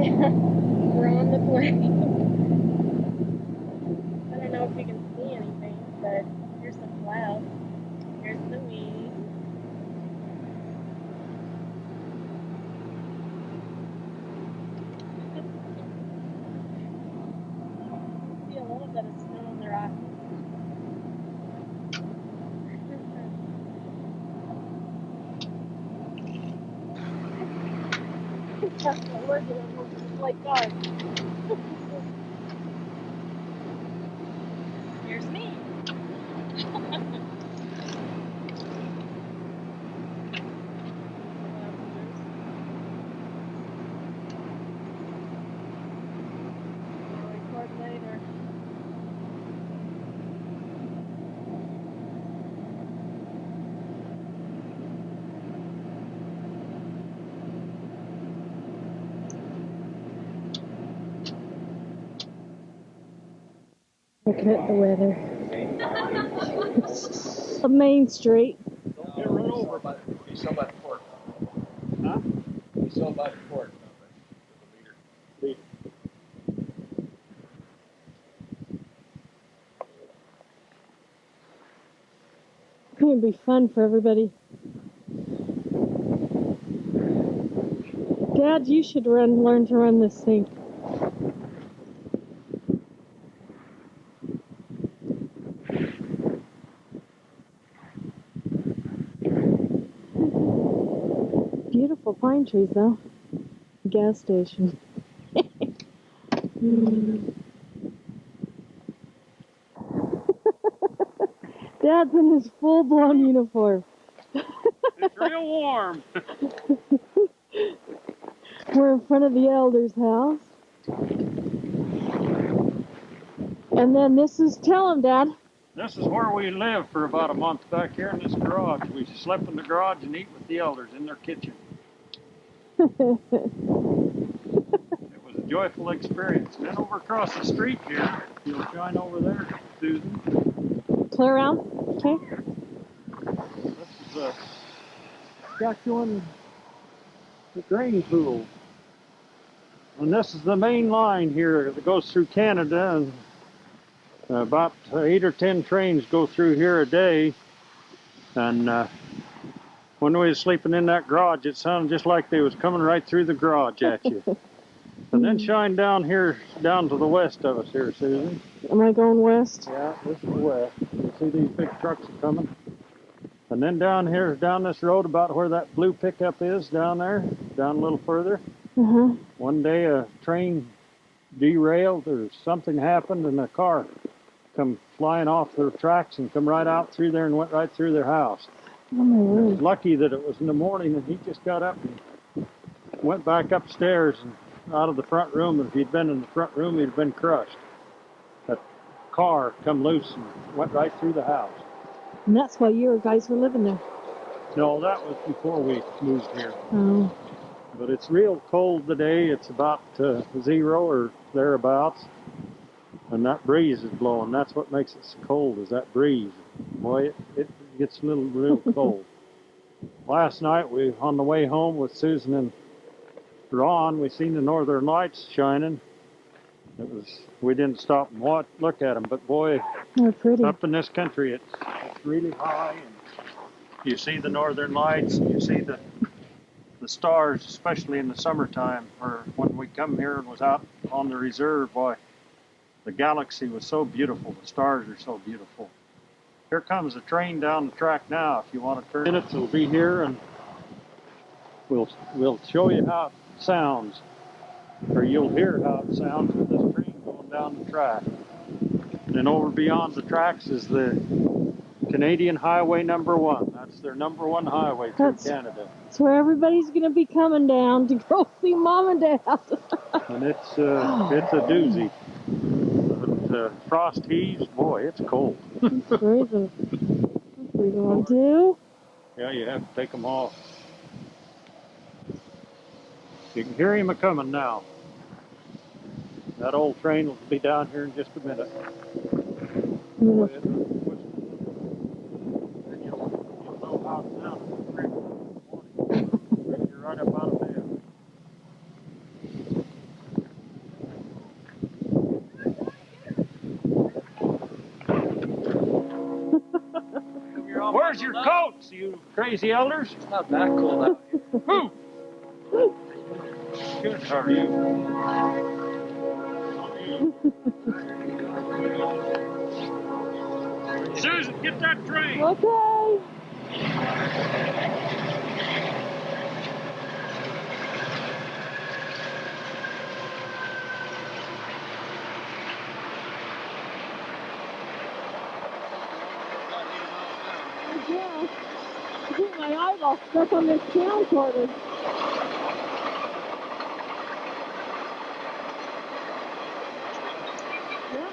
We're on the plane. I don't know if you can see anything, but here's some clouds. Here's the wind. See a little bit of snow on the rock. Look at them, it's like dark. Here's me. I'll record later. Looking at the weather. A Main Street. Don't get run over by you saw by the port. Huh? You saw by the port. Leader. It's going to be fun for everybody. Dad, you should learn to run this thing. Beautiful pine trees, though. Gas station. Dad's in his full-blown uniform. It's real warm. We're in front of the Elder's house. And then this is, tell him, Dad. This is where we lived for about a month back here in this garage. We slept in the garage and eat with the elders in their kitchen. It was a joyful experience. Then over across the street here, you'll shine over there, Susan. Clear around? Okay. This is Saskatchewan drain pool. And this is the main line here that goes through Canada, and about 8 or 10 trains go through here a day. And when we was sleeping in that garage, it sounded just like they was coming right through the garage at you. And then shine down here, down to the west of us here, Susan. Am I going west? Yeah, this is west. You see these big trucks coming? And then down here, down this road about where that blue pickup is, down there, down a little further. Uh-huh. One day a train derailed or something happened and a car come flying off the tracks and come right out through there and went right through their house. Oh, my word. Lucky that it was in the morning and he just got up and went back upstairs and out of the front room. And if he'd been in the front room, he'd been crushed. That car come loose and went right through the house. And that's why you guys were living there. No, that was before we moved here. Oh. But it's real cold today. It's about 0 or thereabouts. And that breeze is blowing. That's what makes it so cold, is that breeze. Boy, it gets real cold. Last night, on the way home with Susan and Ron, we seen the northern lights shining. We didn't stop and look at them, but boy, they're pretty. Up in this country, it's really high, and you see the northern lights, and you see the stars, especially in the summertime, or when we come here and was out on the reserve. Boy, the galaxy was so beautiful. The stars are so beautiful. Here comes a train down the track now. If you want to turn it, it'll be here, and we'll show you how it sounds, or you'll hear how it sounds with this train going down the track. And over beyond the tracks is the Canadian Highway number 1. That's their number 1 highway through Canada. That's where everybody's going to be coming down to go see Mom and Dad. And it's a doozy. But frost heaves, boy, it's cold. It's freezing. What are you going to do? Yeah, you have to take them off. You can hear him a-coming now. That old train will be down here in just a minute. Boy, and you'll know how it sounds in the morning. You're right up out of bed. Where's your coats, you crazy elders? It's not that cold out here. Who? Good, how are you? Susan, get that train. Okay. Yeah. I think my eyeball stuck on this camcorder. Yeah.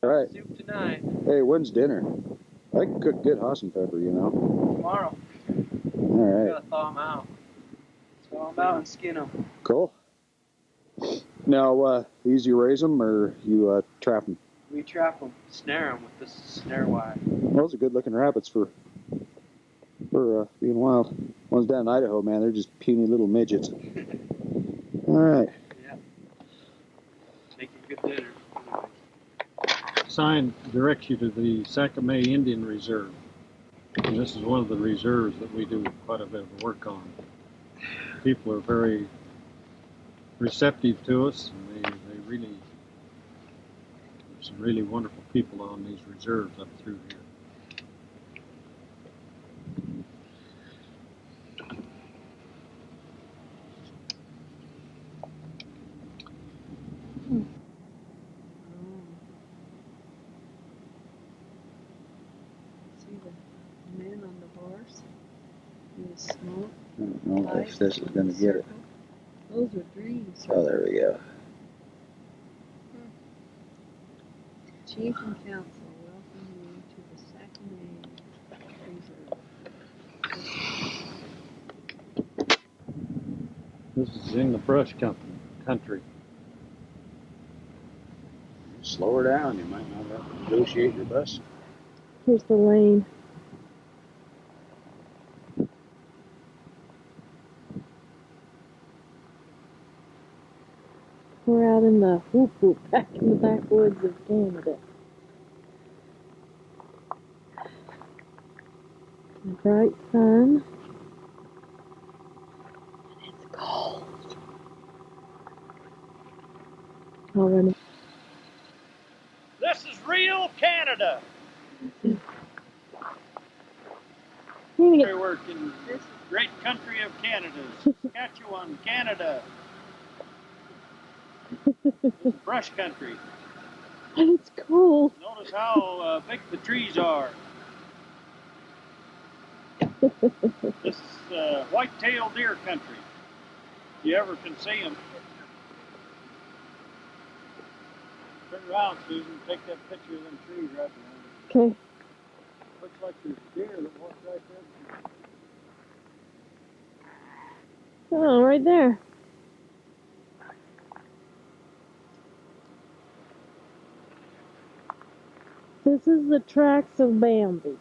All right. Soup tonight. Hey, when's dinner? I can cook good Hassenpfeffer, you know. Tomorrow. All We right. gotta thaw them out. Thaw them out and skin them. Cool. Now, you raise them or you trap them? We trap them, snare them with this snare wire. Those are good-looking rabbits for being wild. Ones down in Idaho, man, they're just puny little midgets. All right. Yeah. Make a good dinner. Sign directs you to the Sakamay Indian Reserve. And this is one of the reserves that we do quite a bit of work on. People are very receptive to us, and they really, there's some really wonderful people on these reserves up through here. See the man on the horse in the smoke. I don't know if this is going to get it. Those are dreams. Oh, there we go. Chief and council welcome you to the Sakamay Reserve. This is in the brush country. Slow her down. You might not have to negotiate your bus. Here's the lane. We're out in the back in the backwoods of Canada. The bright sun. And it's cold. I'll run it. This is real Canada. They work in This is great country of Canada, Saskatchewan, Canada. It's brush country. And it's cold. Notice how big the trees are. This is white-tailed deer country. If you ever can see them. Turn around, Susan. Take that picture of them trees right behind you. Okay. Looks like there's a deer that walks right there. Oh, right there. This is the tracks of Bambi.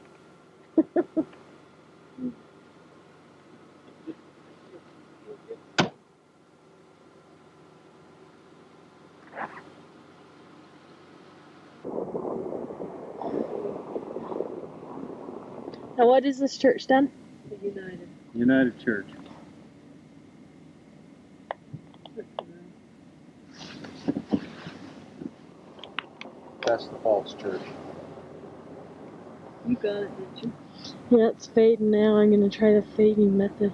Now, what is this church done? the United. United Church. That's the false church. You got it, didn't you? Yeah, it's fading now. I'm going to try the fading method.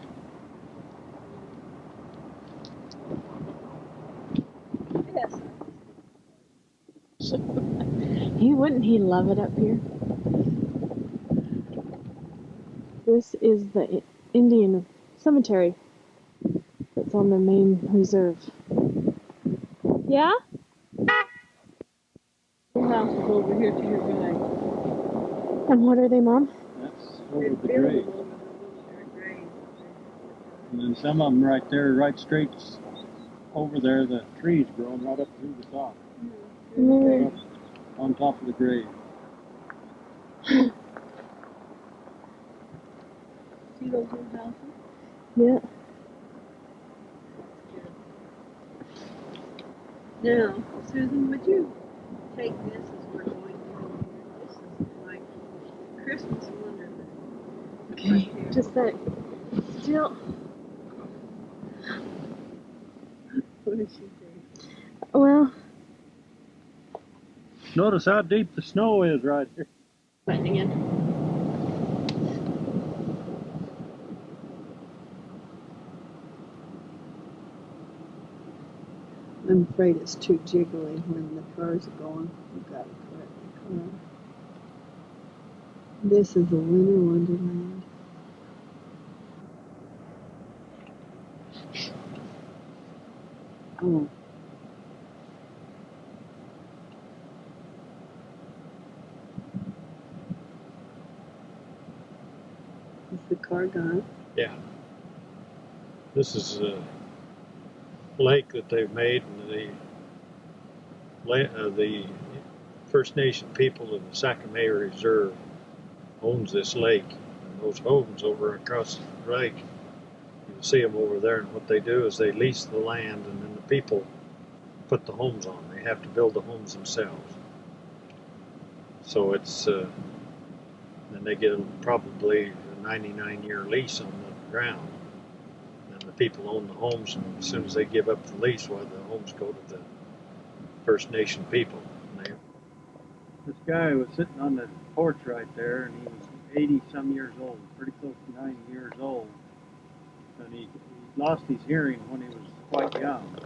Yes. Wouldn't he love it up here? This is the Indian cemetery that's on the main reserve. Yeah? Your house is over here to your right. And what are they, Mom? That's They're over the building grave. over the military grave. And then some of them right there, right straight over there, the trees growing right up through the top, Mm. up on top of the grave. See those new houses? Yeah. Now, Susan, would you take this as we're going through here? This is like Christmas wonderland. Okay, Right here. just that. Still. What did she say? Well, Notice how deep the snow is right here. finding it. I'm afraid it's too jiggly when the cars are going. You've got to correct the car. This is a winter wonderland. Oh. Is the car gone? Yeah. This is a lake that they've made, and the First Nation people of the Sacamay Reserve owns this lake. And those homes over across the lake, you can see them over there, and what they do is they lease the land, and then the people put the homes on. They have to build the homes themselves. So it's, then they get probably a 99-year lease on the ground. And the people own the homes, and as soon as they give up the lease, well, the homes go to the First Nation people. This guy was sitting on the porch right there, and he was 80-some years old, pretty close to 90 years old. And he lost his hearing when he was quite young.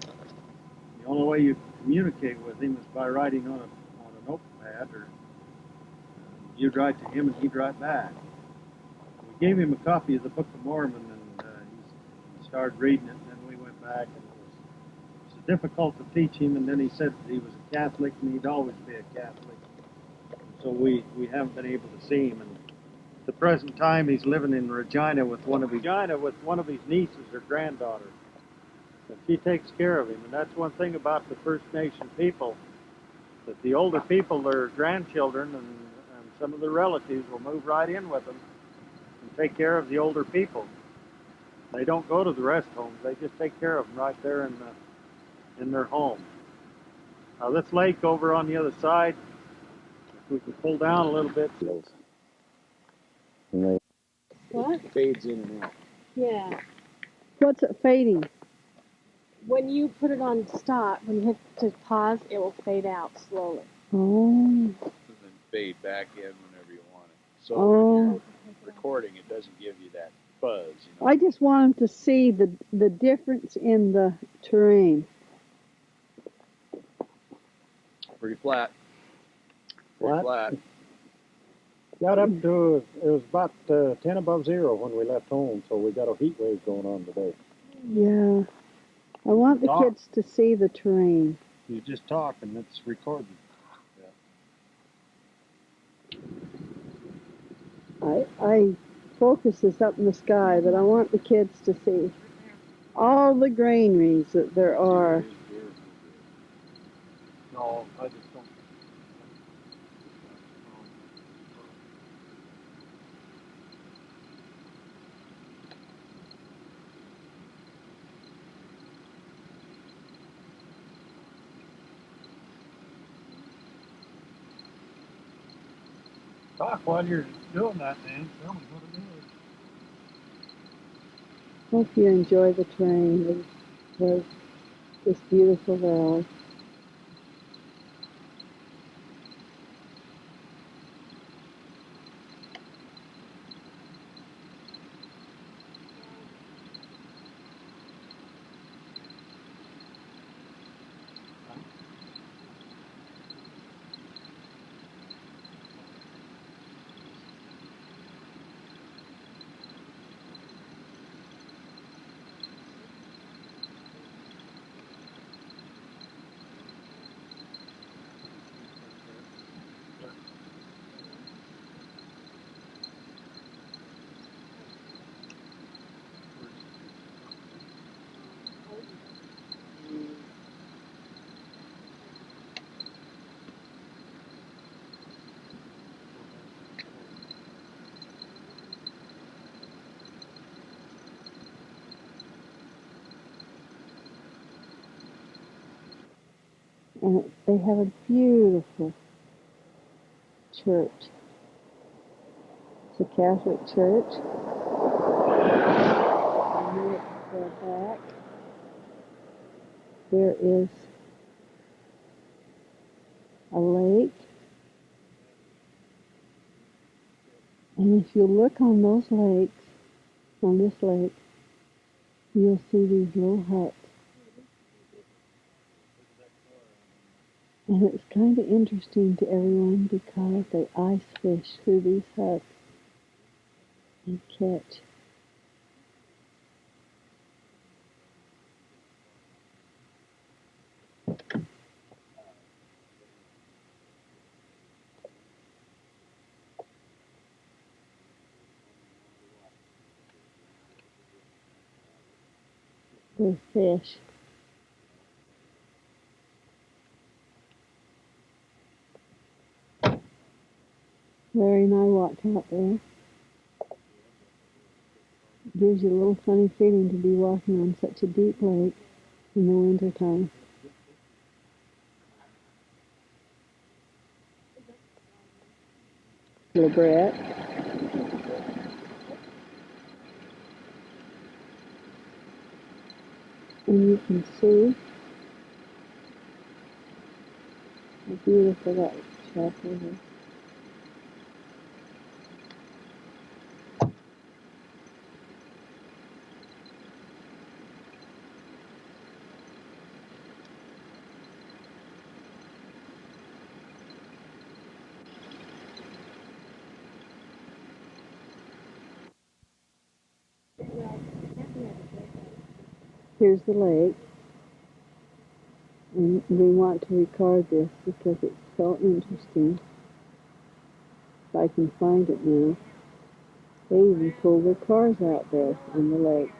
The only way you could communicate with him is by writing on a notepad, or you'd write to him and he'd write back. We gave him a copy of the Book of Mormon, and he started reading it, and then we went back, and it was difficult to teach him, and then he said he was a Catholic and he'd always be a Catholic. So we haven't been able to see him, and at the present time he's living in Regina with one of his nieces or granddaughter. And she takes care of him, and that's one thing about the First Nation people, that the older people, their grandchildren and some of their relatives will move right in with them and take care of the older people. They don't go to the rest homes, they just take care of them right there in their home. Now this lake over on the other side, we can pull down a little bit. And What? it fades in and out. Yeah. What's it fading? When you put it on stop, when you hit to pause, it will fade out slowly. Oh. And then fade back in whenever you want it. So when Oh. you're recording, it doesn't give you that buzz. You know? I just want them to see the difference in the terrain. Pretty flat. Pretty flat. Got up to, it was about 10 above zero when we left home, so we got a heat wave going on today. Yeah. I want the Talk. kids to see the terrain. You just talk and it's recorded. I focus this up in the sky, but I want the kids to see all the granaries that there are. No, I just don't. Talk while you're doing that, man. Tell me what it is. Hope you enjoy the terrain of this beautiful valley. And they have a beautiful church. It's a Catholic church. And then at the back, there is a lake. And if you look on those lakes, on this lake, you'll see these little huts. And it's kind of interesting to everyone because they ice fish through these huts and catch. The fish. Larry and I walked out there. Gives you a little funny feeling to be walking on such a deep lake in the wintertime. Labret. And you can see how beautiful that chapel is. Here's the lake. And we want to record this because it's so interesting. If I can find it now. They even pull their cars out there on the lake.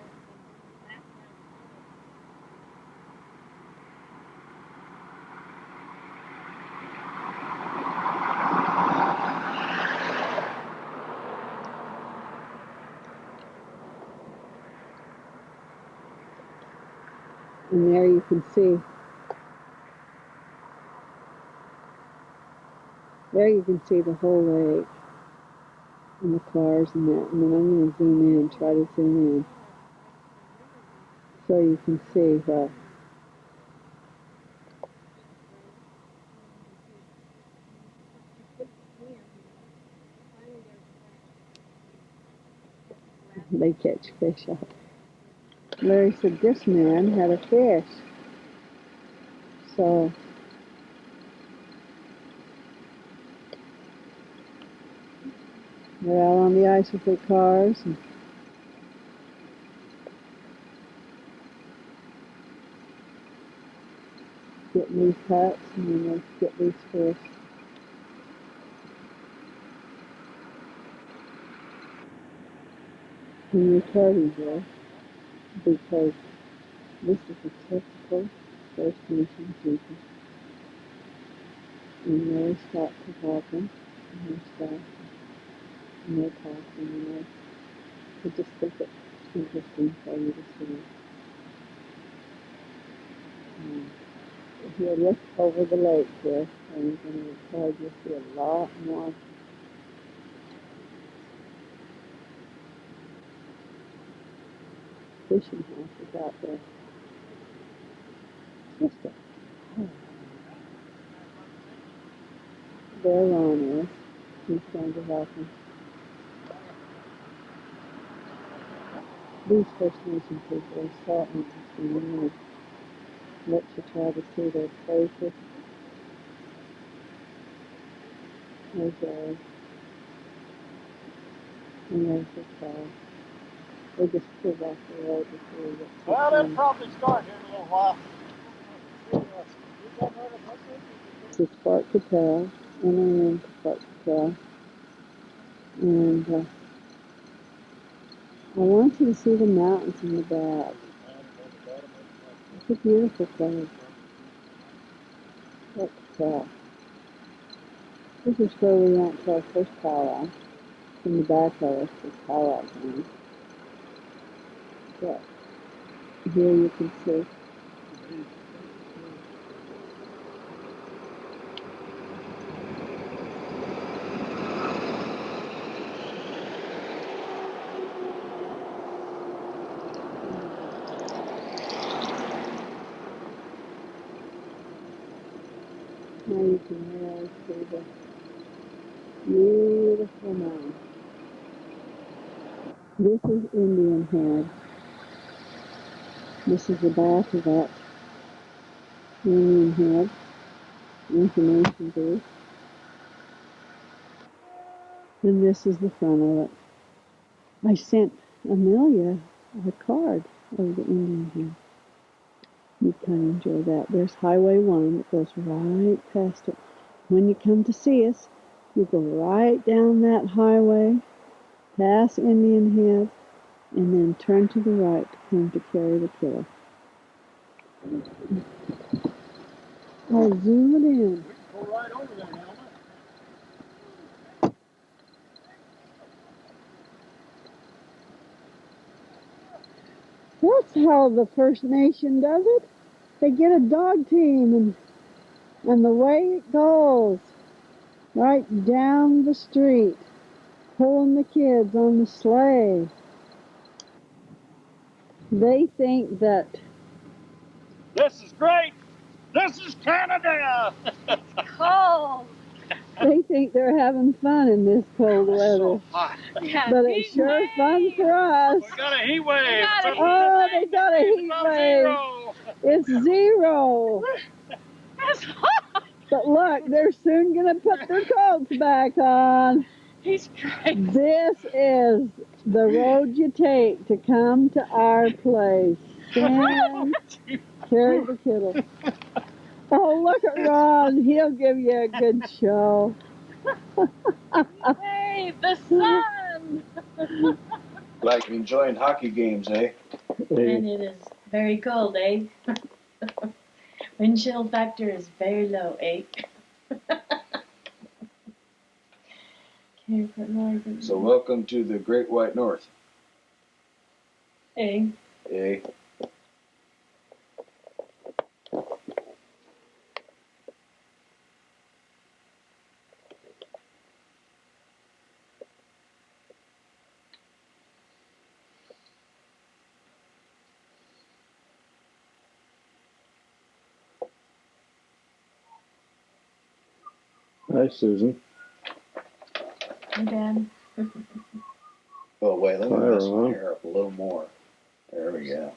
And there you can see. There you can see the whole lake and the cars and that. And then I'm going to zoom in, try to zoom in. So you can see that. They catch fish out. Larry said this man had a fish. So they're out on the ice with their cars and getting these huts and then they get these fish. And recording this because this is a typical First Nation people. And they start to talking and they start and they're talking and I just think it's interesting for you to see. If you look over the lake here, and you're going to record, you'll see a lot more fishing houses out there. Just a there Ron is. He's going to help them. These First Nation people are so interesting and they let you try to see their faces. There's Larry. And there's the car. They just pulled off the road before we get to Well, they'll probably start here in a little while. This is Fort Qu'Appelle, entering into Fort Qu'Appelle. And I want you to see the mountains in the back. It's a beautiful place. Fort Qu'Appelle. This is where we went to our first powwow. In the back of us is powwow ground. But here you can see. looking right through the beautiful mountain. This is Indian Head. This is the back of that Indian Head information booth. And this is the front of it. I sent Amelia a card of the Indian Head. You'd kind of enjoy that. There's Highway 1 that goes right past it. When you come to see us, you go right down that highway, past Indian Head, and then turn to the right to come to Carry the Killer. I'll zoom it in. Go right over there, Helmet. That's how the First Nation does it. They get a dog team, and the way it goes, right down the street, pulling the kids on the sleigh. They think that This is great. This is Canada. Cold. they think they're having fun in this cold weather. So hot. Yeah, But it's heat sure fun wave. for us. We got a heat wave. got a heat Oh, they got a heat Above wave. zero. It's 0. That's hot. But look, they're soon going to put their coats back on. He's crazy. This is the road you take to come to our place. Stand, Carry the Killer. Oh, look at Ron. He'll give you a good show. Hey, the sun. Like enjoying hockey games, eh? And it is very cold, eh? Wind chill factor is very low, eh? Can't put noise in. So welcome to the Great White North, Eh? eh? Hi, Susan. Hey, Dad. Oh, wait, let me Hi, mess my everyone. hair up a little more. There we go.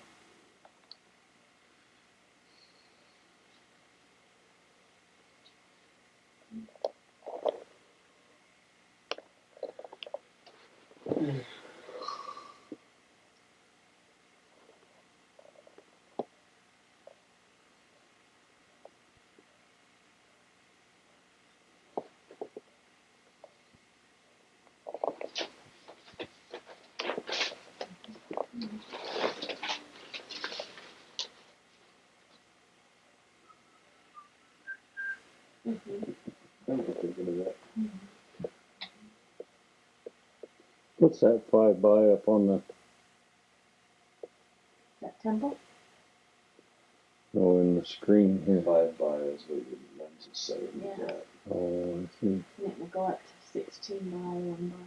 I'm thinking of that. What's that 5 by up on the? That temple? Oh, in the screen here. 5 by is what the lens is saying. Yeah. Oh, I see. And it will go up to 16 by 1 by.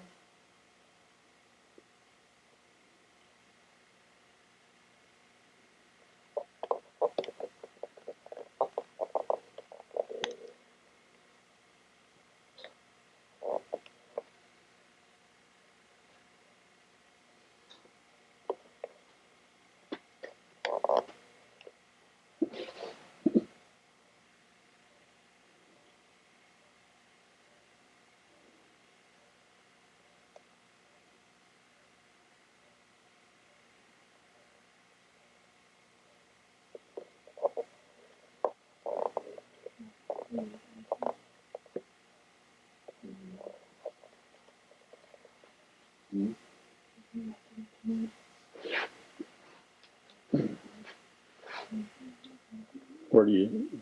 Where do you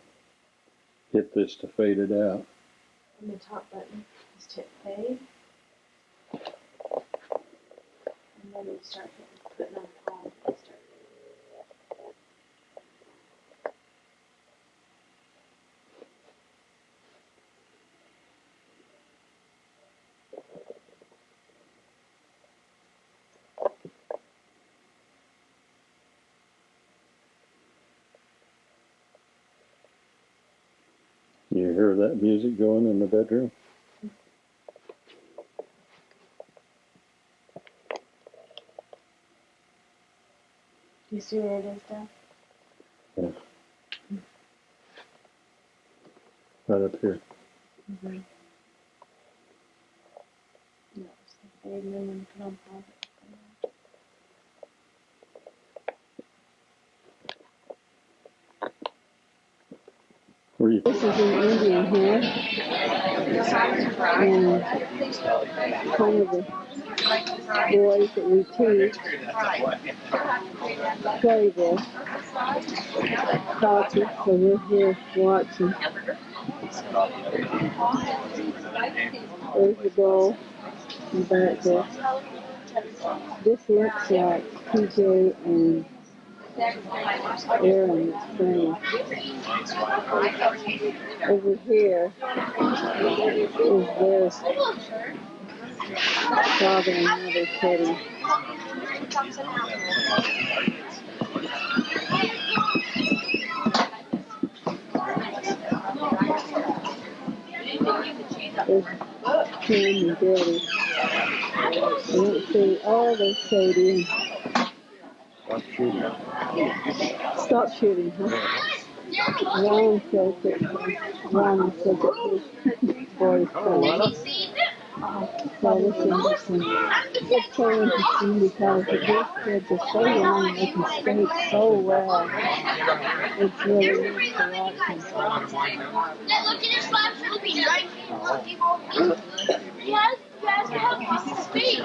hit this to fade it out? And the top button is to fade. And then you start putting on palm. And start. You hear that music going in the bedroom? Do you see where it is, Dad? Right up here. Mm-hmm. No, it's the big moon compound. Where you? This is an Indian here, and one of the boys that we teach play this, taught it, so we're here watching. There's the goal in the back there. This looks like PJ and Aaron that's playing. Over here is their father and mother Teddy. There's Kim and Daddy. I don't see, oh, there's Sadie. Stop shooting, huh? Ron says that his boy's playing. So this is interesting. It's so interesting because these kids are so young and they can skate so well. It's really neat to watch them. Look at his left shoulder, right? Yes, have his feet.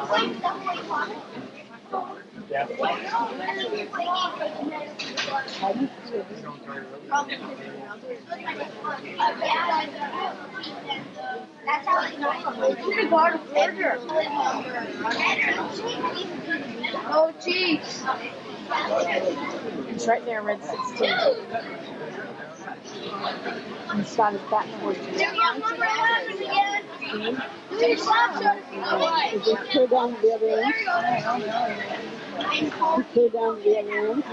That's how I know. You can guard a quarter. Oh, jeez. It's right there, red 16. And Scott is back in the woods. Just clear down to the other end. Just clear down to the other end.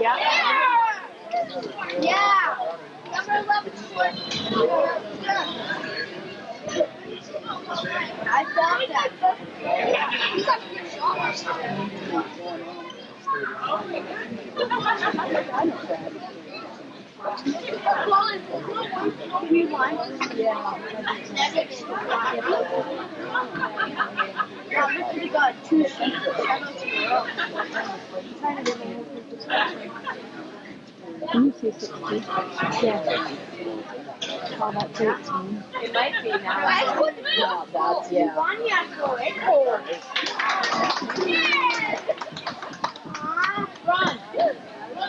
Yeah. Number 11. I thought that. He's like a good shot. We got 2 sheets. Can you see 16? Yeah. How about 13? It might be now. No, that's, yeah. Run.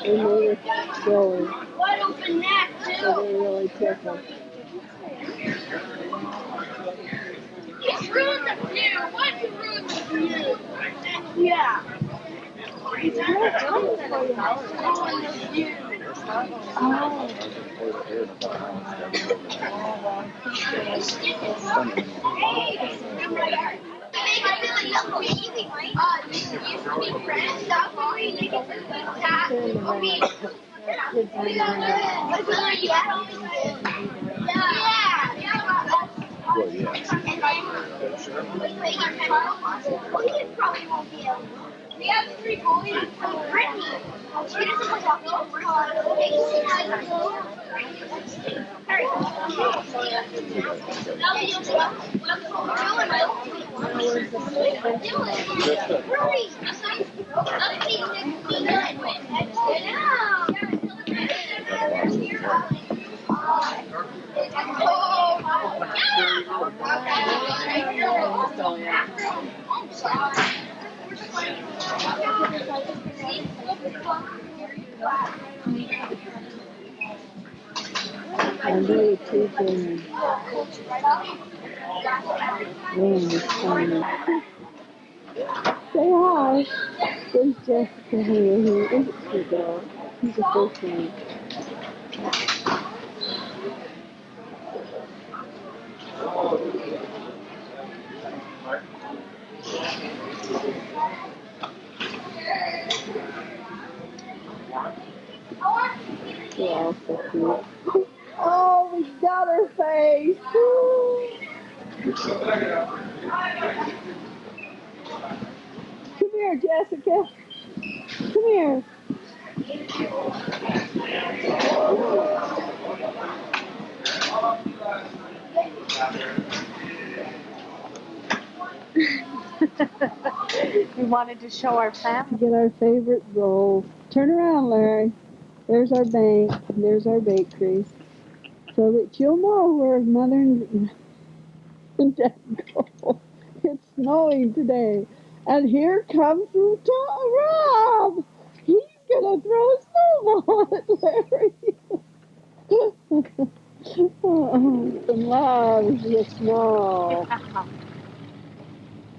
They made it going. Wide open neck, So too. they're really careful. He's ruined the view. Why'd you ruin the view? Yeah. He's ruined the view. Well, yeah. Probably won't be able. We have 3 goalies from Brittany. She doesn't want to talk over. And really teaching Ron is funny. Say hi. There's Jessica here. Who isn't she, dog? She's the first one. They're all so cute. Oh, we got her face. Come here, Jessica. Come here. We wanted to show our family. Get our favorite rolls. Turn around, Larry. There's our bank. There's our bakeries. So that you'll know where Mother and Dad go. It's snowing today. And here comes Rob. He's going to throw a snowball at Larry. Oh, some loves the snow.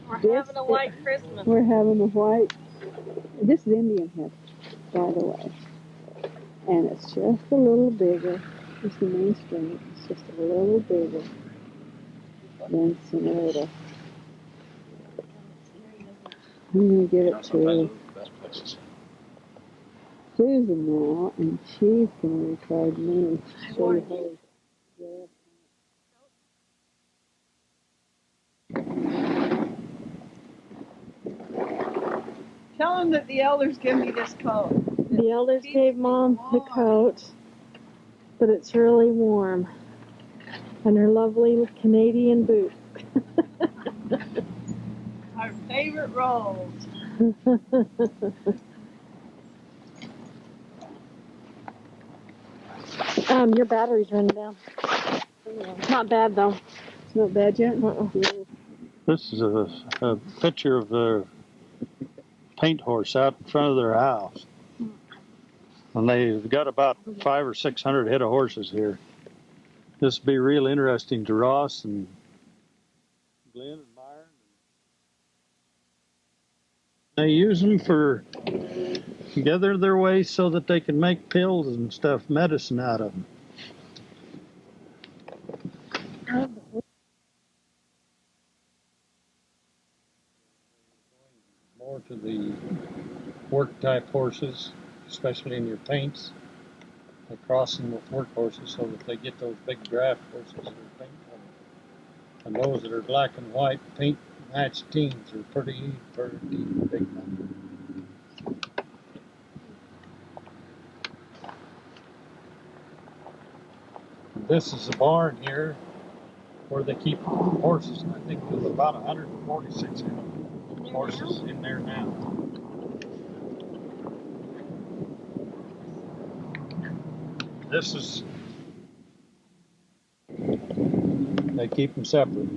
We're having a white Christmas. We're having a white. This is Indian head, by the way. And it's just a little bigger. It's the mainstream. It's just a little bigger than Sonata. I'm going to give it to Susan now, and she's going to record me. Show you how to Tell them that the elders give me this coat. The elders gave Mom the coat, but it's really warm. And her lovely Canadian boots. Our favorite rolls. Your battery's running down. Not bad though. It's not bad yet? This is a picture of the paint horse out in front of their house. And they've got about 500 or 600 head of horses here. This will be real interesting to Ross and Glenn and Myron. They use them for gather their waste so that they can make pills and stuff, medicine out of them. More to the work type horses, especially in your paints. They cross them with work horses so that they get those big draft horses that are paint color. And those that are black and white paint matched teams are pretty big number. This is the barn here where they keep horses. I think there's about 146 horses in there now. This is, they keep them separate.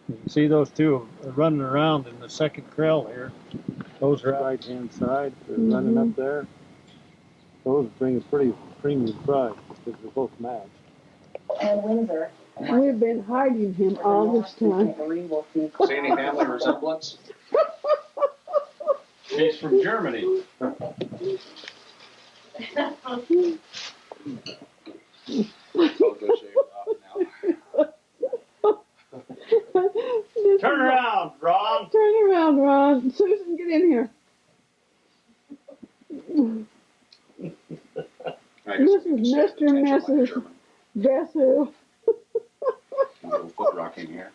You can see those two are running around in the second corral here. Those are right hand side, they're running up there. Those bring a pretty premium price because they're both matched. And Windsor. We've been hiding him all this time. See any family resemblance? He's from Germany. I'll go shave it off now. Turn around, Ron. Turn around, Ron. Susan, get in here. This is Mr. and Mrs. Guess who? A little foot rocking here.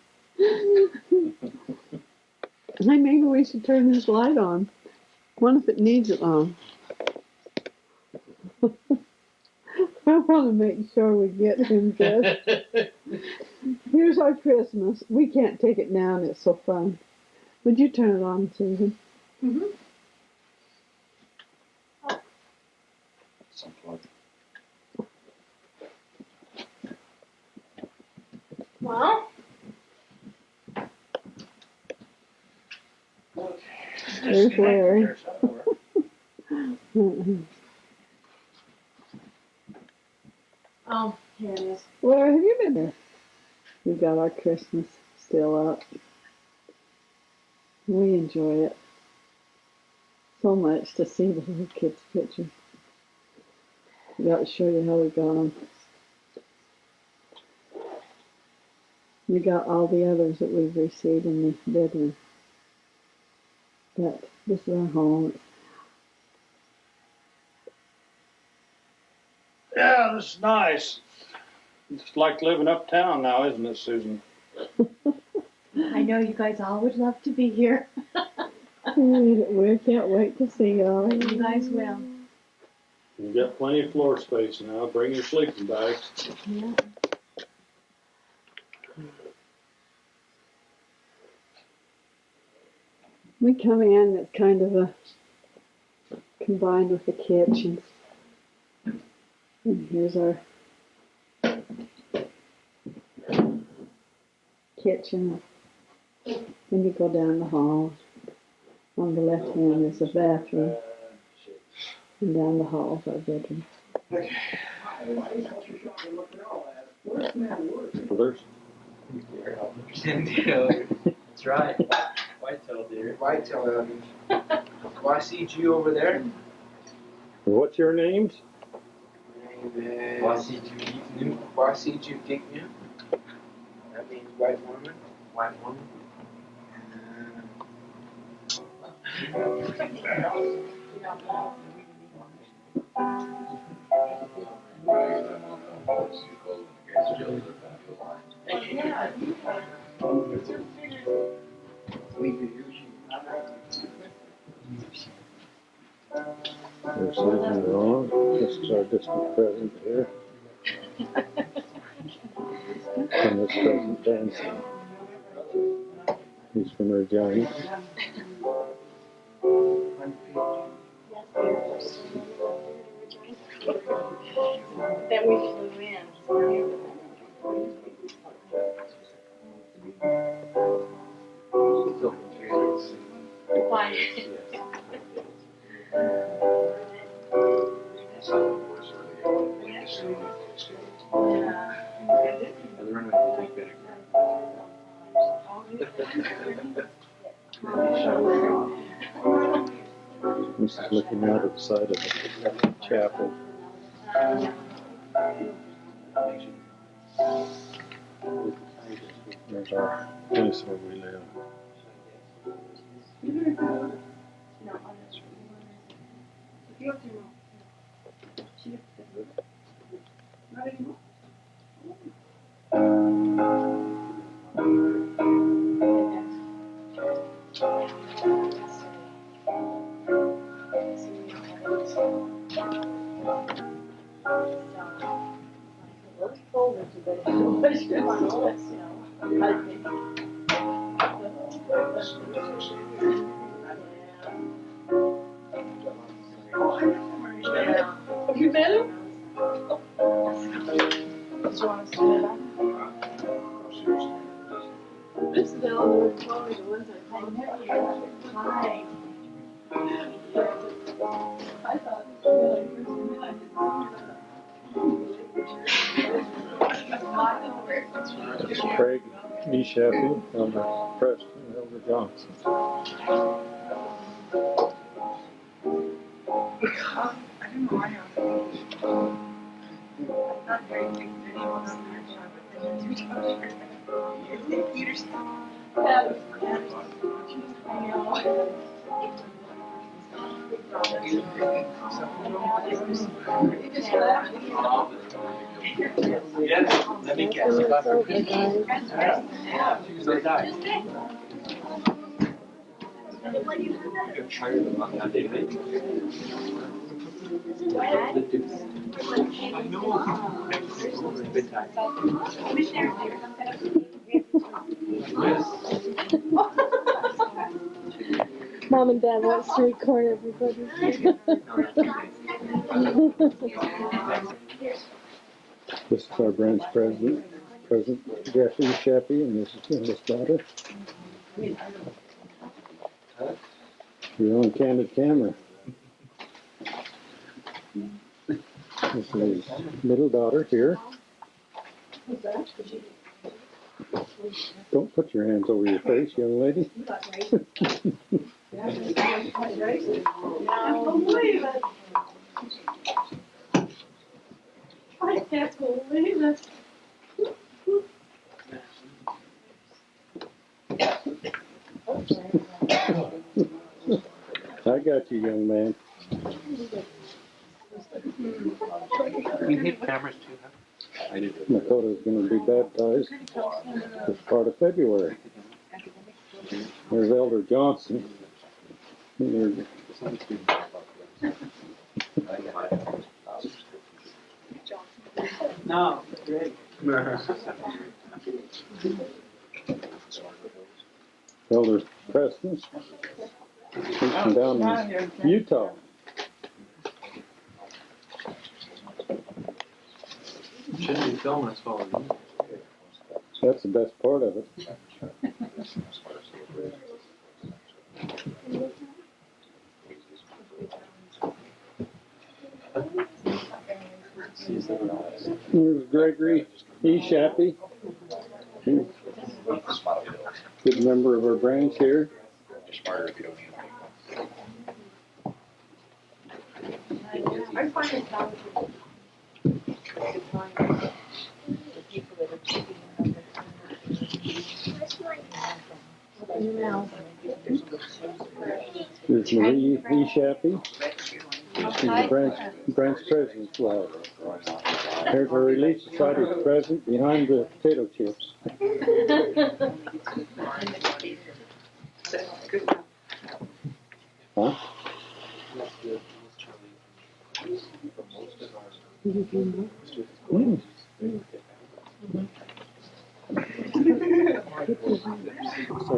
Maybe we should turn this light on. What if it needs it on? I want to make sure we get him this. Here's our Christmas. We can't take it down. It's so fun. Would you turn it on, Susan? Mm-hmm. Some Well, There's Larry. Oh, here it is. Where have you been there? We've got our Christmas still up. We enjoy it so much to see the little kids' pictures. We got to show you how we got them. We got all the others that we've received in the bedroom. But this is our home. Yeah, this is nice. It's like living uptown now, isn't it, Susan? I know you guys all would love to be here. We can't wait to see y'all. You guys will. You got plenty of floor space now. Bring your sleeping bags. Yeah. We come in, it's kind of a combined with the kitchen. And here's our kitchen. When you go down the hall, on the left hand is the bathroom, and down the hall is our bedroom. There's That's right. Whitetail deer. Whitetail deer. Do I see you over there? What's your names? My name is Wasiju Gignu. That means white woman. White woman. There's Susan Ron. This is our district president here. And this President Danson. He's from Regina. Then we flew in. Why? This is looking out of the side of the chapel. There's our place where we live. Have you met him? This is Eleanor and Chloe, the ones I met you. Hi. I thought it was really first This is Craig Neshappy, Elmer Preston, and Elmer Johnson. I don't know why I was not very big videos on that show, but then you do Peterson. Yeah, I know. Yes, let me guess. You got her. Yeah, she's so nice. You're tired of my day. I know. Good time. Mom and Dad wants to record everybody. This is our branch president, President Jeffrey Neshappy, and this is his daughter. You're on candid camera. This is his middle daughter here. Don't put your hands over your face, young lady. I don't believe it. I can't believe it. I got you, young man. You hit cameras too, huh? Dakota's going to be baptized as part of February. There's Elder Johnson. There's No, great. Elder Preston. He's from down in Utah. Shouldn't be filming us while we're eating. That's the best part of it. There's Gregory E. Shappy. He's a good member of our branch here. I find it valuable to find the people that are keeping it There's Marie E. Shappy. She's the branch president's wife. There's our Relief Society president behind the potato chips. Huh? So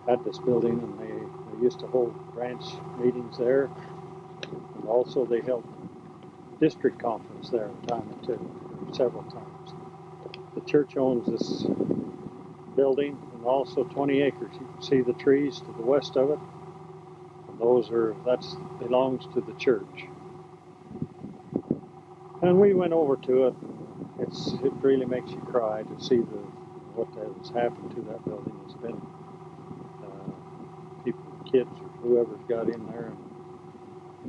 at this building, and they used to hold branch meetings there, and also they held district conference there a time or two, several times. The church owns this building and also 20 acres. You can see the trees to the west of it. And that belongs to the church. And we went over to it. It really makes you cry to see what has happened to that building. It's been people, kids, or whoever's got in there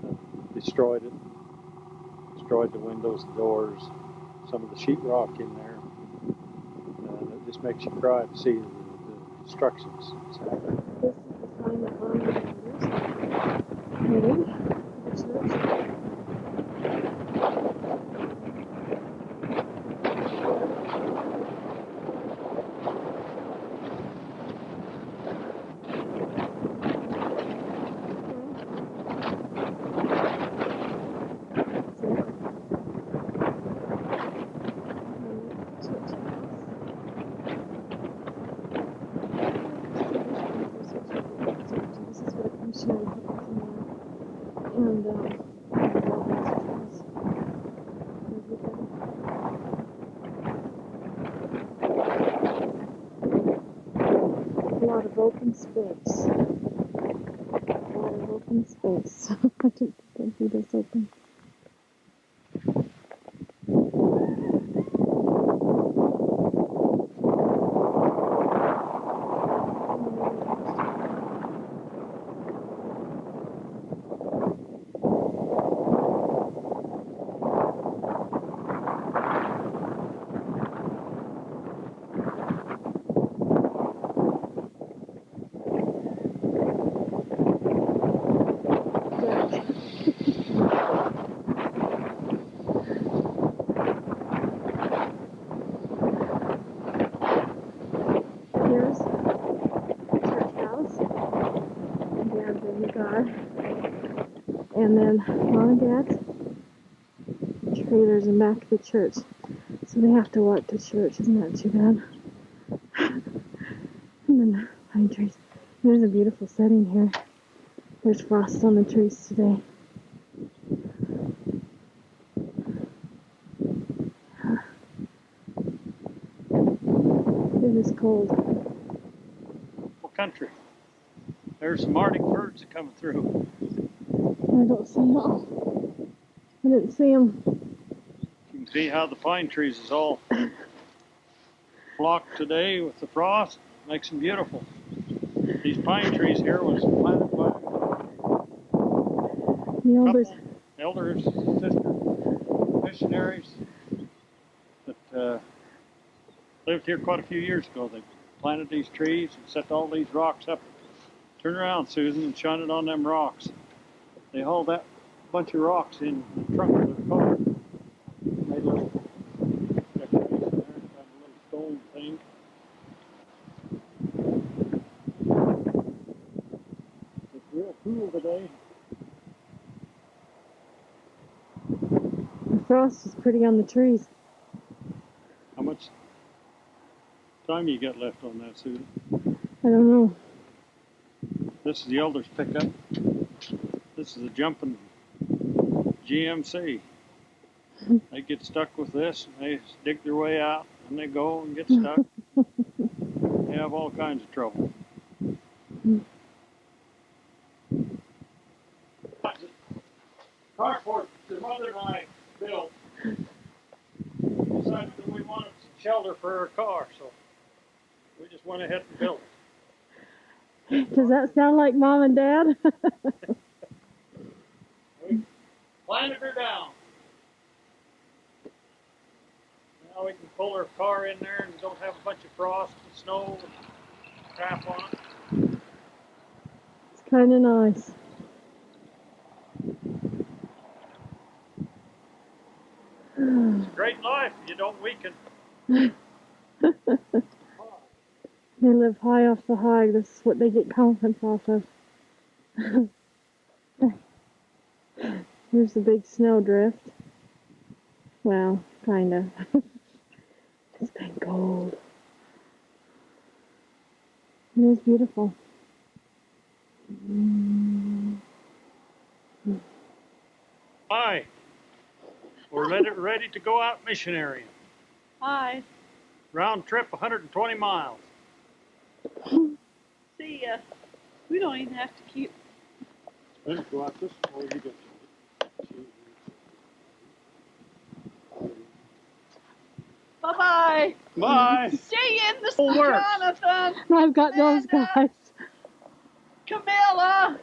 and destroyed it. Destroyed the windows, the doors, some of the sheetrock in there. It just makes you cry to see the destructions. This is the sign that Mom remembers. The church. A lot of open space. A lot of open space. I didn't think they'd be this open. Here's the church house, and Dad's in the car, and then Mom and Dad's trailers in back of the church, so they have to walk to church. Isn't that too bad? And then the pine trees. There's a beautiful setting here. There's frost on the trees today. It is cold. Country. There's some Arctic birds that coming through. I don't see them. I didn't see them. You can see how the pine trees is all flocked today with the frost. Makes them beautiful. These pine trees here was planted by The elders, sister missionaries that lived here quite a few years ago. They planted these trees and set all these rocks up. Turn around, Susan, and shine it on them rocks. They hauled that bunch of rocks in the trunk of their car. Made little the day. The frost is pretty on the trees. How much time you got left on that, Susan? I don't know. This is the Elder's pickup. This is a jumping GMC. They get stuck with this, and they dig their way out, and they go and get stuck. They have all kinds of trouble. Carport the mother and I built decided that we wanted shelter for our car, so we just went ahead and built it. Does that sound like Mom and Dad? We planted her down. Now we can pull her car in there and don't have a bunch of frost and snow and crap on it. It's kind of nice. It's a great life. You don't weaken. They live high off the high. This is what they get confidence off of. Here's the big snowdrift. Well, kind of. It's been cold. It is beautiful. Hi. We're ready to go out missionary. Hi. Round trip 120 miles. See ya. We don't even have to keep. Let's go out this way. You get Bye-bye. Bye. See you in the Full works. Jonathan. I've got those guys. Camilla.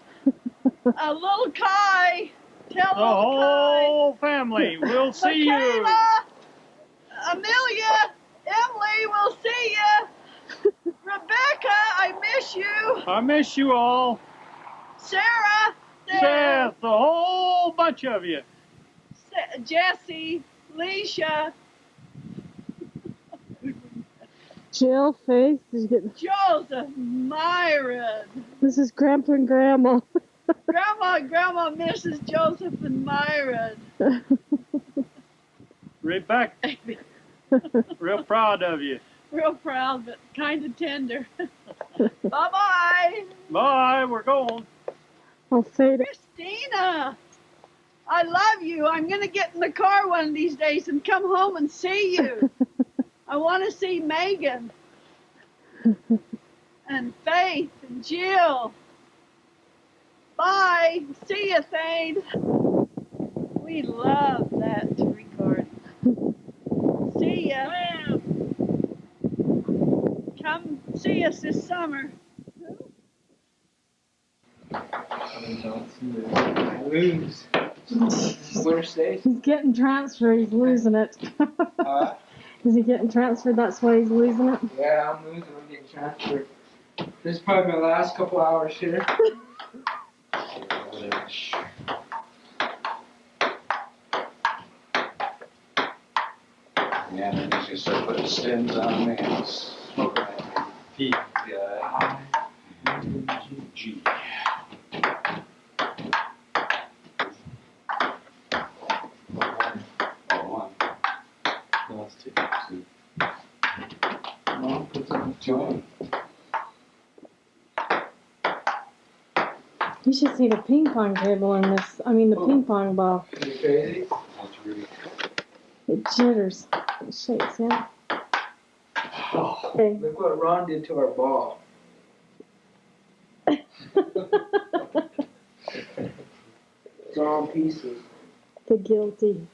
Little Kai. Tell The little Kai. whole family. We'll see you. Michaela, Amelia, Emily, we'll see you. Rebecca, I miss you. I miss you all. Sarah, Seth, the whole bunch of you. Jesse, Leisha, Jill, Faith, did you get... Joseph, Myron. This is Grandpa and Grandma. Grandma and Grandma misses Joseph and Myron. Rebecca, real proud of you. Real proud, but kind of tender. Bye-bye. Bye, we're going. I'll say that. Christina, I love you. I'm going to get in the car one of these days and come home and see you. I want to see Megan and Faith and Jill. Bye. See you, Thane. We love that record. See ya. Come see us this summer. I lose. Winter stays. He's getting transferred. He's losing it. Is he getting transferred? That's why he's losing it? Yeah, I'm losing. I'm getting transferred. This is probably my last couple hours here. Yeah, then he's gonna start putting stems on me. P-I-G. You should see the ping pong table in this. I mean, the ping pong ball. Are you crazy? It jitters. It shakes, yeah. Okay. Look what Ron did to our ball. It's all in pieces. The guilty.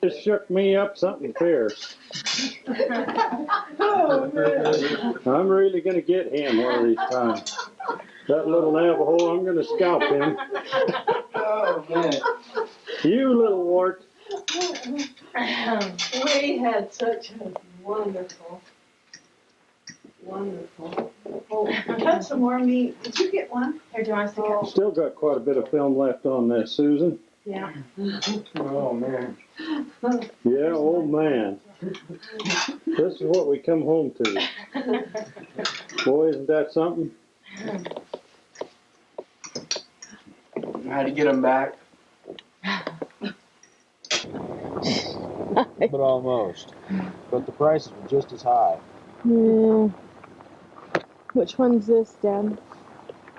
Just shook me up something fierce. Oh, I'm really going to get him one of these times. That little Navajo, I'm going to scalp him. Oh, man. You little wart. we had such a wonderful. Oh, cut some more meat. Did you get one? Here, do you want us to cut? Still got quite a bit of film left on this, Susan. Yeah. Oh, man. Yeah, old man. This is what we come home to. Boy, isn't that something? How to get them back? But almost. But the prices were just as high. Yeah. Which one's this, Dad?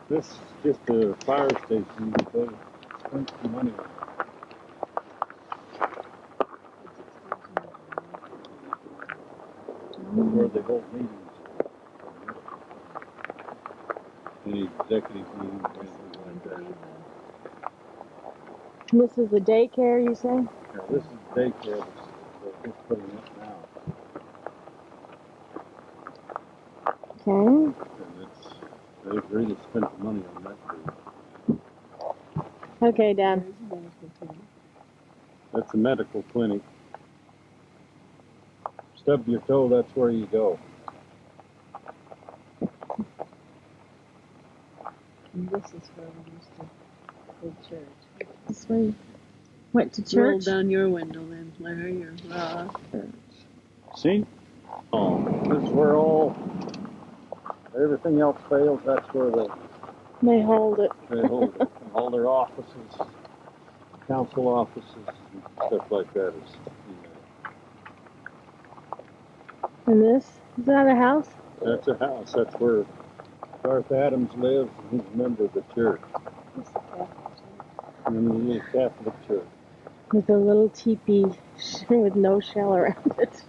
This is just a fire station. They spent some money on it. Where they hold meetings. Any executive meetings or anything like that. This is the daycare, you say? Yeah, this is daycare. They're just putting it now. Okay. And they've really spent the money on that too. Okay, Dad. That's a medical clinic. Stub your toe, that's where you go. And this is where we used to go to church. This way. Went to Roll church. down your window then, Larry, or Ross. See? Oh, this is where everything else fails, that's where They hold it. they hold it. All their offices, council offices, and stuff like that is. And this? Is that a house? That's a house. That's where Garth Adams lives, and he's a member of the church. And the little Catholic church. With a little teepee with no shell around it.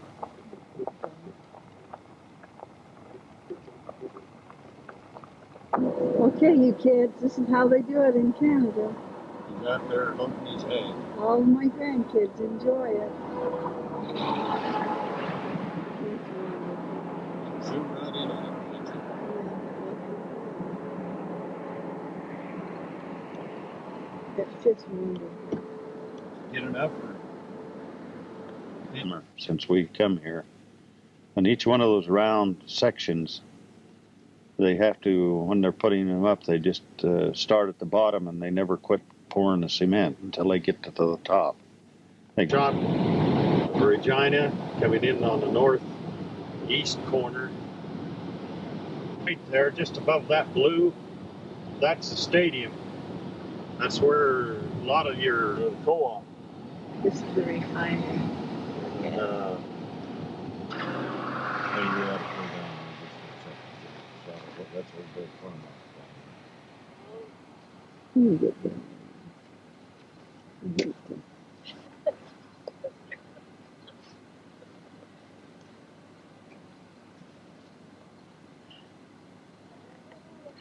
Okay, you kids, this is how they do it in Canada. He's out there humping his hay. All of my grandkids enjoy it. Zoom right in on it. It's just wonderful. Get enough since we come here. And each one of those round sections, they have to, when they're putting them up, they just start at the bottom and they never quit pouring the cement until they get to the top. John, Regina, coming in on the northeast corner. Right there, just above that blue, that's the stadium. That's where a lot of your co-op. This is the refinery. You get that. I hate them.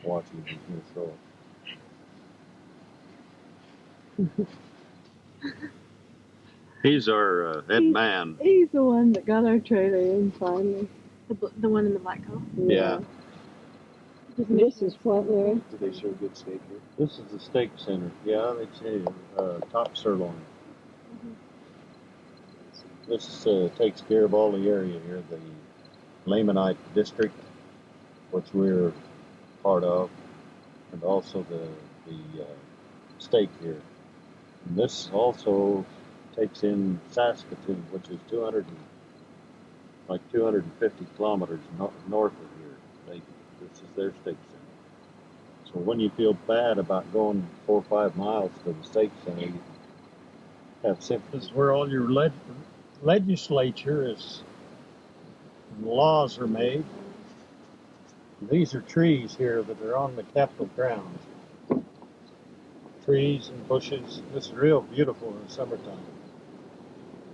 Watching these new shows. He's our head man. He's the one that got our trailer in finally. The one in the black coat? Yeah. This is what, Larry? Do they serve good steak here? This is the steak center. Yeah, they say top sirloin. This takes care of all the area here, the Lamanite district, which we're part of, and also the steak here. And this also takes in Saskatoon, which is 250 kilometers north of here. This is their steak center. So when you feel bad about going 4 or 5 miles to the steak center, you have this is where all your legislature is, and laws are made. These are trees here that are on the Capitol grounds. Trees and bushes. This is real beautiful in the summertime.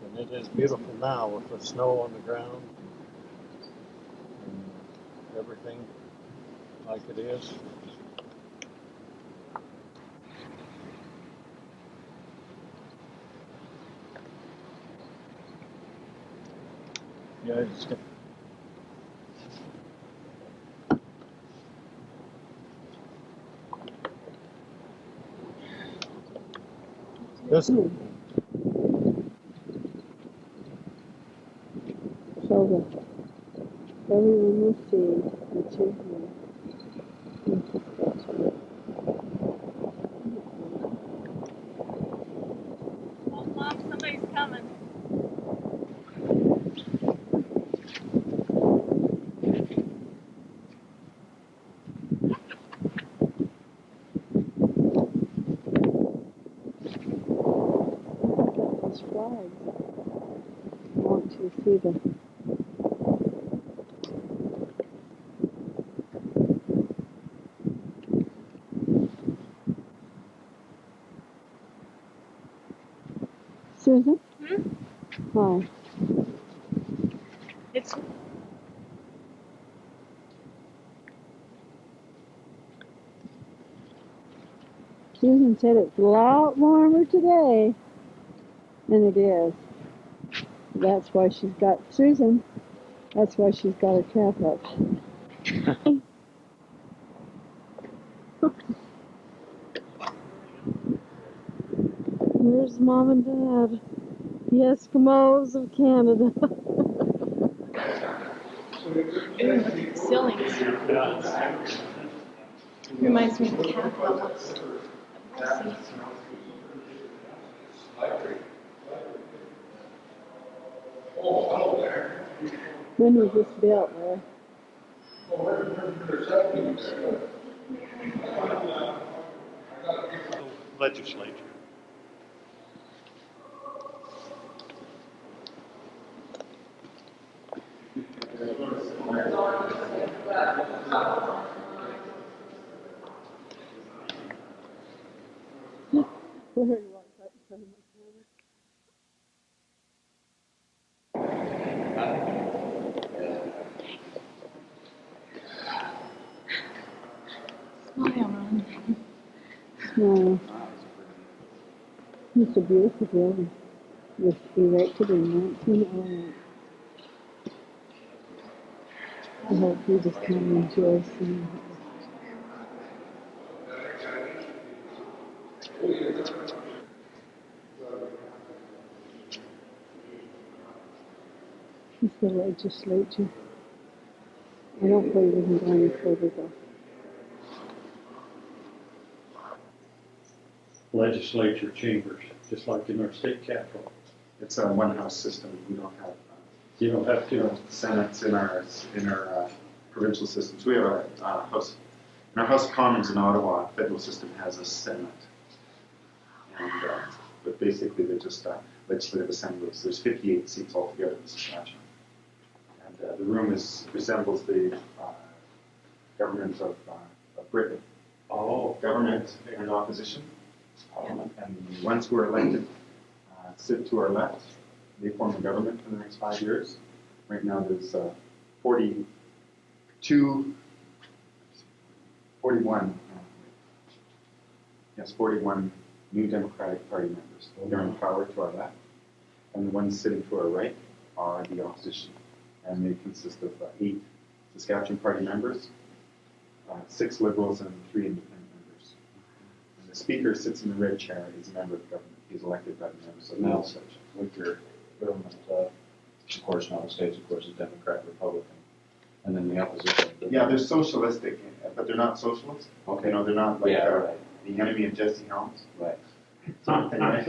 And it is beautiful now with the snow on the ground and everything like it is. Yeah, it's this So everyone will see that you're here. Oh, Mom, somebody's coming. You see the Susan? Hi. It's Susan said it's a lot warmer today than it is. That's why she's got Susan. That's why she's got her cap up. Here's Mom and Dad, the Eskimos of Canada. ooh, look at the ceilings. Reminds me of the capital. When was this built, Larry? Legislature. Larry walks right in front of my camera. Smile, Ron. Smile. It's a beautiful building. It was erected in 1908. I hope you just come and enjoy seeing it. It's the legislature. I don't believe we can go any further though. Legislature chambers, just like in our state capitol. It's a one-house system. We don't have You don't have to. senates in our provincial systems. We have a house in our House of Commons in Ottawa. Federal system has a senate, and but basically they're just legislative assemblies. There's 58 seats altogether in Saskatchewan, and the room resembles the government of Britain. Oh. Government and opposition. And the ones who are elected sit to our left. They form the government for the next 5 years. Right now there's 41 new Democratic Party members. They're in power to our left. And the ones sitting to our right are the opposition. And they consist of 8 Saskatchewan Party members, 6 Liberals, and 3 independent members. And the Speaker sits in the red chair. He's a member of the government. He's elected by the members of the legislature. With your government, of course, now the states, of course, is Democrat, Republican, and then the opposition. Yeah, they're socialistic, but they're not socialists. Okay. You know, they're not like Right. the enemy of Jesse Helms. Right. Something, right?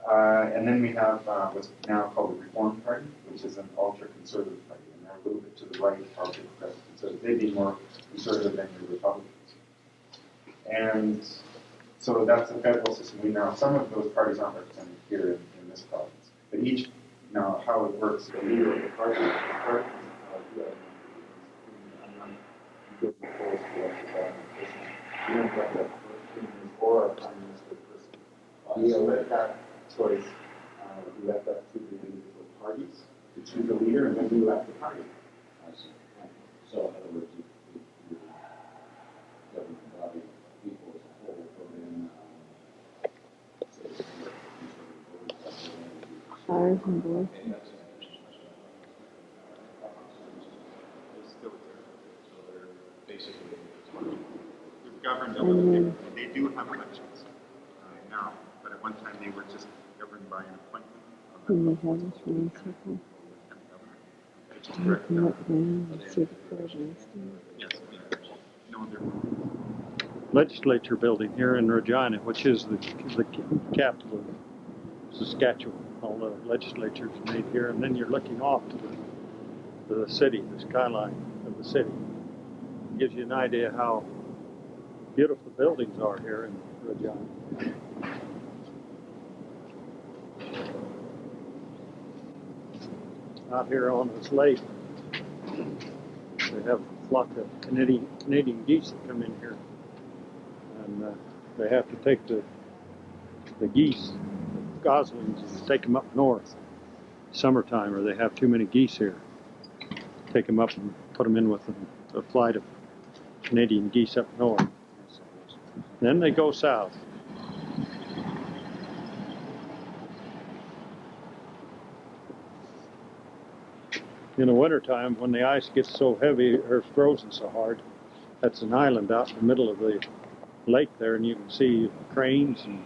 And then we have what's now called the Reform Party, which is an ultra-conservative party, and they're a little bit to the right of the Democratic Conservative. They'd be more conservative than the Republicans. And so that's the federal system. We now, some of those parties aren't represented here in this province, but each, now how it works, the leader of the party or a prime minister person. We let that choice, we let that to the individual parties to choose a leader, and then we elect the party. I see. So, in other words, the government body, people as a whole, vote in, say, Ours and boys. basically, We've governed And them. then They do have elections now, but at one time they were just governed by an appointment. when they have this round circle, you can look down and see the president's name. Yes, no, they're Legislature building here in Regina, which is the capital of Saskatchewan. All the legislatures made here, and then you're looking off to the city, the skyline of the city. Gives you an idea how beautiful the buildings are here in Regina. out here on this lake. They have a flock of Canadian geese that come in here, and they have to take the geese, the goslings, and take them up north summertime, or they have too many geese here. Take them up and put them in with a flight of Canadian geese up north. Then they go south. In the wintertime, when the ice gets so heavy or frozen so hard, that's an island out in the middle of the lake there, and you can see cranes and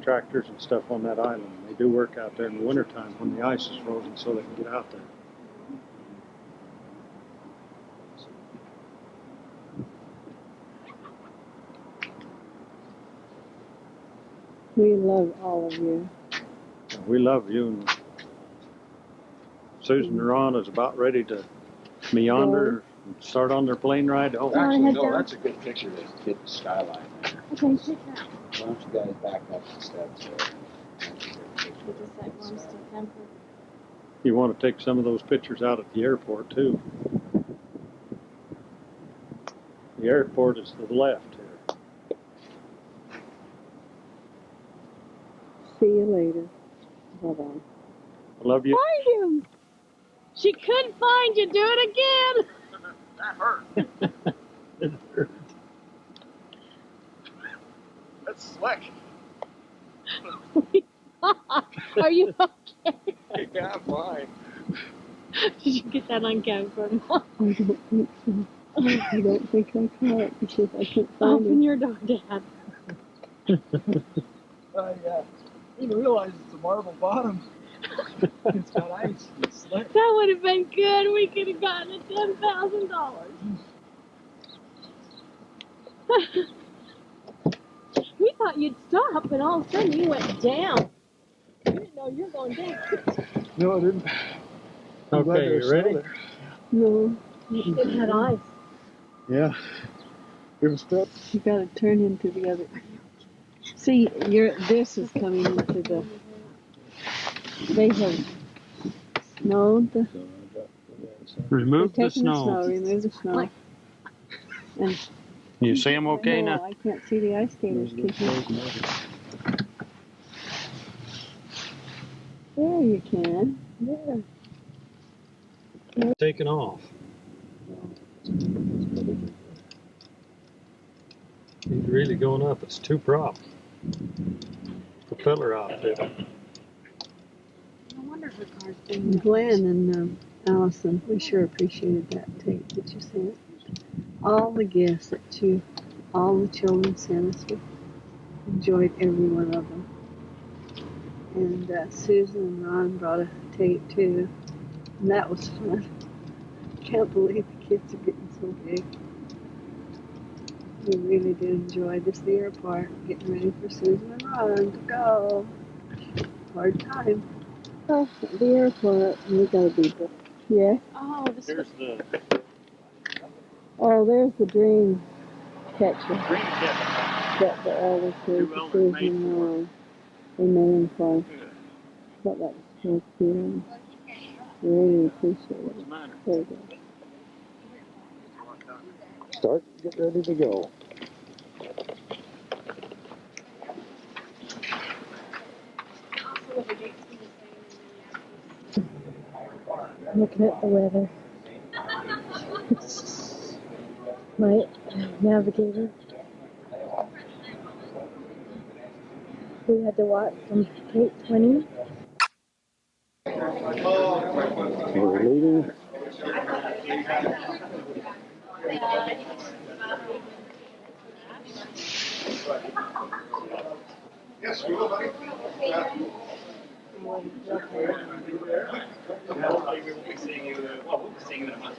tractors and stuff on that island. They do work out there in the wintertime when the ice is frozen so they can get out there. We love all of you. We love you. And Susan and Ron is about ready to meander and start on their plane ride home. Actually, no, that's a good picture to hit the skyline there. Okay, take that. Why don't you guys back up the steps there? Just like one's still tempered. You want to take some of those pictures out at the airport too. The airport is to the left here. See you later. Bye-bye. I love you. Find him! She couldn't find you. Do it again. That hurt. It hurt. That's slick. Are you okay? Yeah, I'm fine. Did you get that on camera? I don't think so. I don't think I caught it because I couldn't find Open it. your door, Dad. I didn't realize it's a marble bottom. It's got ice. It's slick. That would have been good. We could have gotten it $10,000. We thought you'd stop, and all of a sudden you went down. You didn't know you were going down. No, I didn't. I'm glad Okay, there's you ready? snow there. No, It had ice. Yeah. It was tough. you got to turn into the other. See, this is coming into the. They have snowed. Remove They're the taking the snow. remove the snow. And You see them okay no, now? I can't see the ice skaters. There you can. There. Taking off. He's really going up. It's two prop. Propeller outfit. No wonder her car's being Glenn and Allison, we sure appreciated that tape that you sent. All the gifts that all the children sent us. We enjoyed every one of them. And Susan and Ron brought a tape too. And that was fun. Can't believe the kids are getting so big. We really did enjoy this the airport, getting ready for Susan and Ron to go. Hard time. Oh, at the airport, we gotta be there. Yeah. Oh, this Here's the Oh, there's the dream catcher green tip. that the elders did for Susan and Ron. They made him fun. Thought that was so cute. Really appreciate it. What's the matter? There you go. Start, get ready to go. Looking at the weather. My navigator. We had to watch from Cape 20. We're leaving. Yes, we will, buddy. We'll be seeing you in a month.